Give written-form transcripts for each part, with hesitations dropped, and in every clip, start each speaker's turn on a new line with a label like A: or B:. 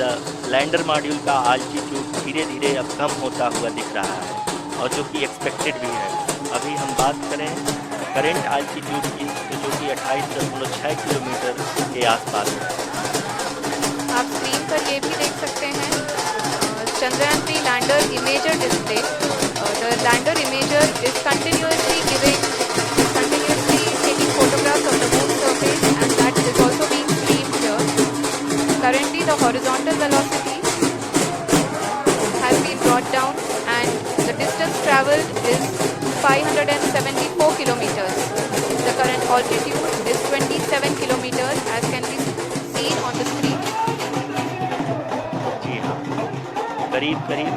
A: The lander module का altitude धीरे धीरे अब कम होता हुआ दिख रहा है, और जो कि एक्सपेक्टेड भी है। अभी हम बात करें करेंट आल्टीट्यूड की, तो जो कि 28.6 किलोमीटर के आसपास है।
B: आप स्क्रीन पर ये भी देख सकते हैं Chandrayaan 3 lander imager display. The lander imager is continuously taking photographs of the moon surface, and that is also being streamed here. Currently the horizontal velocity has been brought down and the distance traveled is 574 kilometers. The current altitude is 27 kilometers as can be seen on the screen.
A: जी हाँ, करीब करीब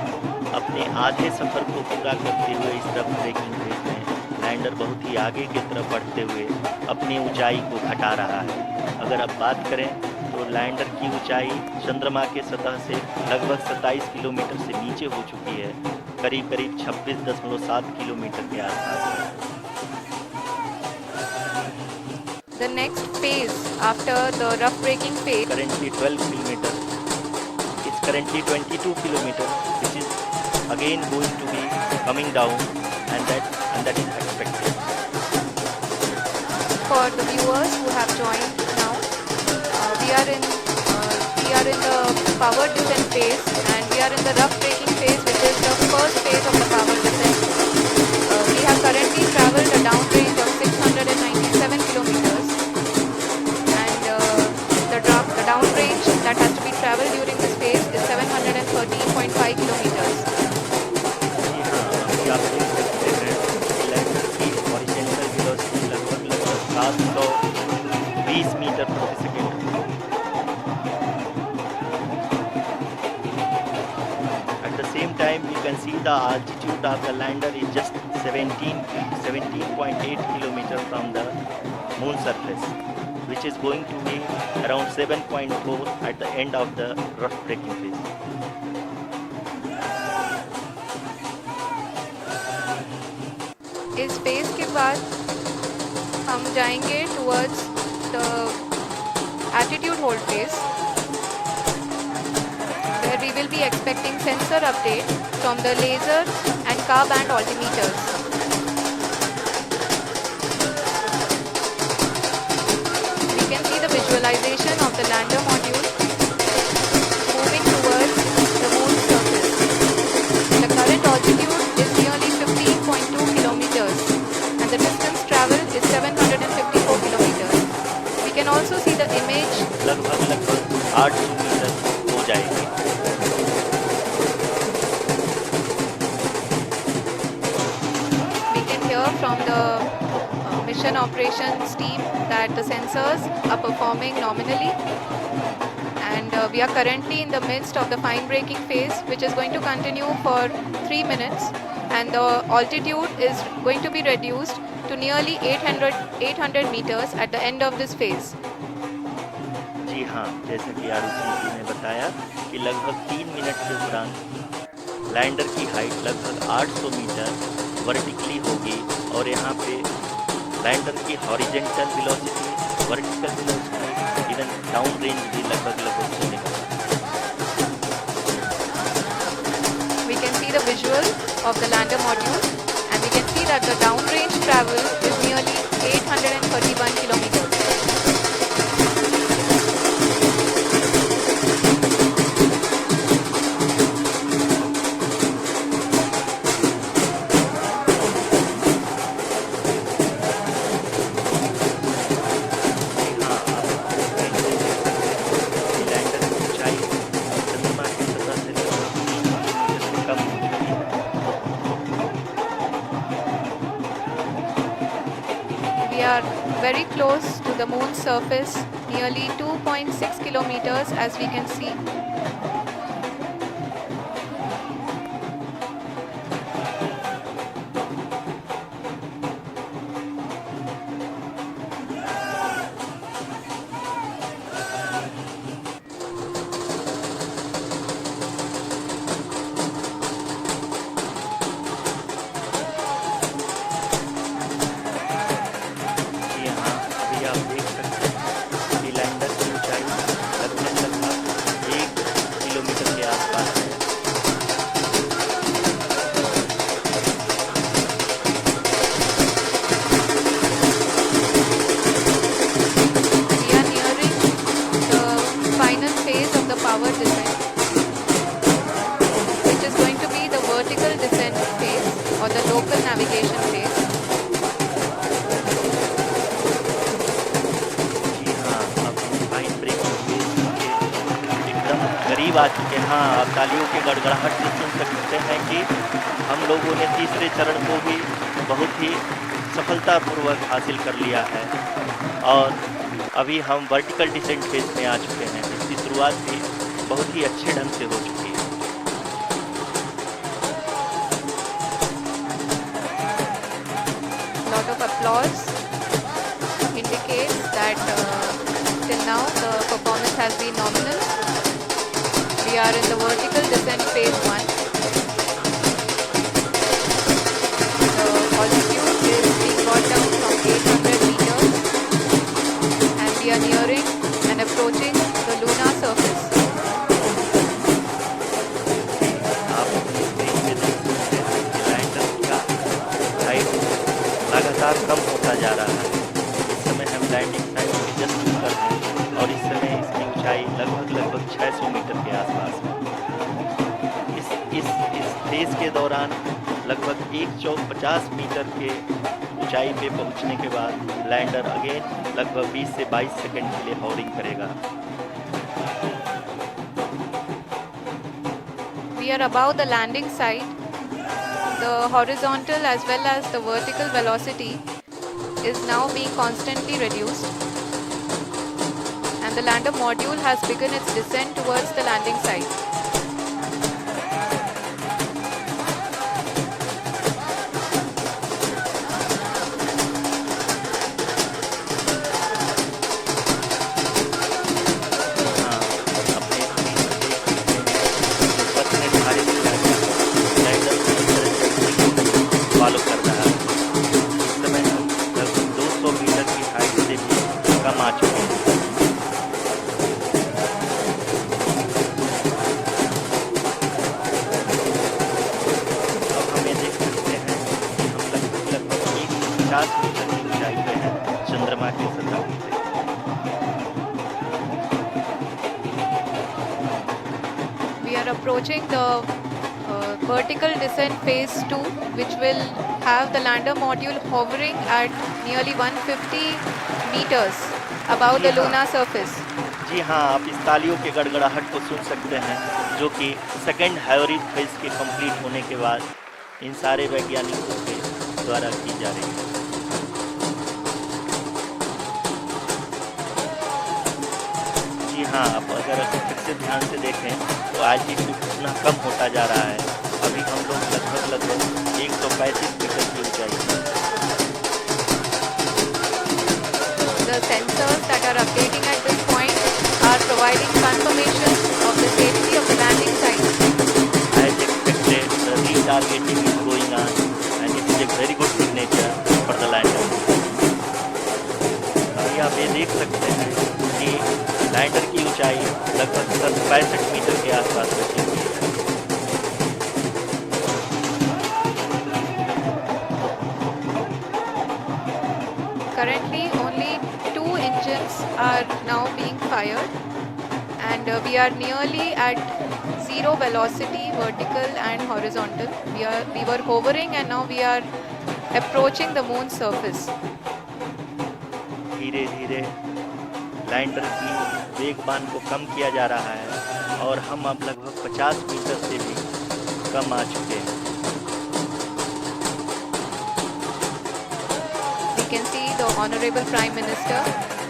A: अपने आधे सफ़र को पूरा करते हुए इस तरफ ब्रेकिंग फेज में लैंडर बहुत ही आगे की तरफ बढ़ते हुए अपनी ऊंचाई को घटा रहा है। अगर अब बात करें तो लैंडर की ऊंचाई चंद्रमा के सतह से लगभग 27 किलोमीटर से नीचे हो चुकी है, करीब करीब 26.7 किलोमीटर के आसपास है।
B: The next phase after the rough braking phase
A: currently 12 kilometer. It's currently 22 kilometer, which is again going to be coming down, and that is expected.
B: For the viewers who have joined now, we are in the power descent phase, and we are in the rough braking phase, which is the first phase of the power descent. We have currently travelled a down range of 697 kilometers, and the down range that has to be travelled during this phase is 713.5 kilometers.
A: जी हाँ, अभी आप देख सकते हैं कि lander की horizontal velocity लगभग 720 metre प्रति second. At the same time, you can see the altitude of the lander is just 17.8 kilometer from the moon surface, which is going to be around 7.4 at the end of the rough braking phase.
B: इस phase के बाद हम जाएंगे towards the attitude hold phase, where we will be expecting sensor update from the laser and car band altimeters. We can see the visualization of the lander module moving towards the moon's surface. The current altitude is nearly 15.2 kilometers and the distance traveled is 754 kilometers. We can also see the image
A: लगभग 800 metre हो जाएगी।
B: we can hear from the mission operations team that the sensors are performing nominally, and we are currently in the midst of the fine braking phase, which is going to continue for 3 minutes, and the altitude is going to be reduced to nearly 800 meters at the end of this phase.
A: जी हाँ, जैसे कि आरुषि जी ने बताया कि लगभग 3 minute के दौरान lander की हाइट लगभग 800 मीटर वर्टिकली होगी, और यहाँ पे लैंडर की horizontal velocity, vertical velocity, even down range भी लगभग चलेगा।
B: We can see the visual of the lander module, and we can see that the downrange travel is nearly 831 kilometers. We are very close to the moon's surface, nearly 2.6 kilometers as we can see. power descent, which is going to be the vertical descent phase or the local navigation phase.
A: जी हाँ, अब हम fine breaking phase के एकदम करीब आ चुके हैं। हाँ, आप तालियों की गड़गड़ाहट से सुन सकते हैं कि हम लोगों ने तीसरे चरण को भी बहुत ही सफलतापूर्वक हासिल कर लिया है और अभी हम वर्टिकल डिसेंट फेज में आ चुके हैं। इसकी शुरुआत भी बहुत ही अच्छे ढंग से हो चुकी है।
B: Lot of applause indicates that till now the performance has been nominal. We are in the vertical descent phase 1. The altitude is being brought down from 800 meters and we are nearing and approaching the lunar surface.
A: आप अपनी screen पे देख सकते हैं कि lander का height लगातार कम होता जा रहा है। इस समय हम लैंडिंग साइट के जस्ट ऊपर हैं और इस समय इसकी ऊंचाई लगभग 600 मीटर के आसपास है। इस फेज के दौरान लगभग 150 मीटर के ऊंचाई पे पहुंचने के बाद लैंडर अगेन लगभग 20 से 22 सेकंड के लिए हॉवरिंग करेगा।
B: We are above the landing site. The horizontal as well as the vertical velocity is now being constantly reduced and the lander module has begun its descent towards the landing site.
A: हाँ, अपने screen पे देख सकते हैं कि पथ निर्धारित किया गया लैंडर पूरी तरह से उसी को फॉलो कर रहा है। इस समय हम लगभग 200 मीटर की हाइट से भी कम आ चुके हैं। अब हमें देख सकते हैं कि हम लगभग 150 मीटर की ऊंचाई पे हैं चंद्रमा की सतह पे।
B: We are approaching the vertical descent phase 2 which will have the lander module hovering at nearly 150 meters above the
A: जी हाँ।
B: lunar surface.
A: जी हाँ, आप इस तालियों के गड़गड़ाहट को सुन सकते हैं जो कि सेकेंड हाइब्रिड फेज के कंप्लीट होने के बाद इन सारे वैज्ञानिकों के द्वारा की जा रही है। जी हाँ, आप अगर फिर से ध्यान से देखें तो आल्टीट्यूड कितना कम होता जा रहा है। अभी हम लोग लगभग 135 मीटर की ऊंचाई पर।
B: The sensors that are updating at this point are providing confirmation of the safety of the landing site.
A: As expected, the retargeting is going on and it is a very good signature for the lander. अभी आप ये देख सकते हैं कि lander की ऊंचाई लगभग 65 मीटर के आसपास बची हुई है।
B: Currently only 2 engines are now being fired and we are nearly at zero velocity, vertical and horizontal. We were hovering and now we are approaching the moon's surface.
A: धीरे धीरे लैंडर की वेगमान को कम किया जा रहा है और हम अब लगभग 50 मीटर से भी कम आ चुके हैं।
B: We can see the Honorable Prime Minister,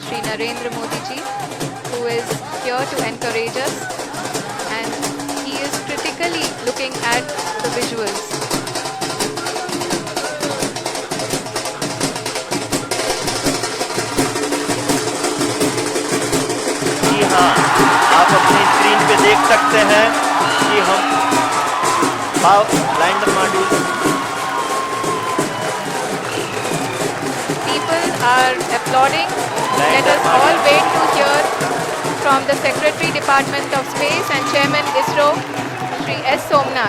B: Shri Narendra Modi ji, who is here to encourage us and he is critically looking at the visuals.
A: जी हाँ, आप अपनी स्क्रीन पे देख सकते हैं कि हम lander module
B: Are applauding. Let us all wait to hear from the Secretary Department of Space and Chairman ISRO, Shri S. Somnath.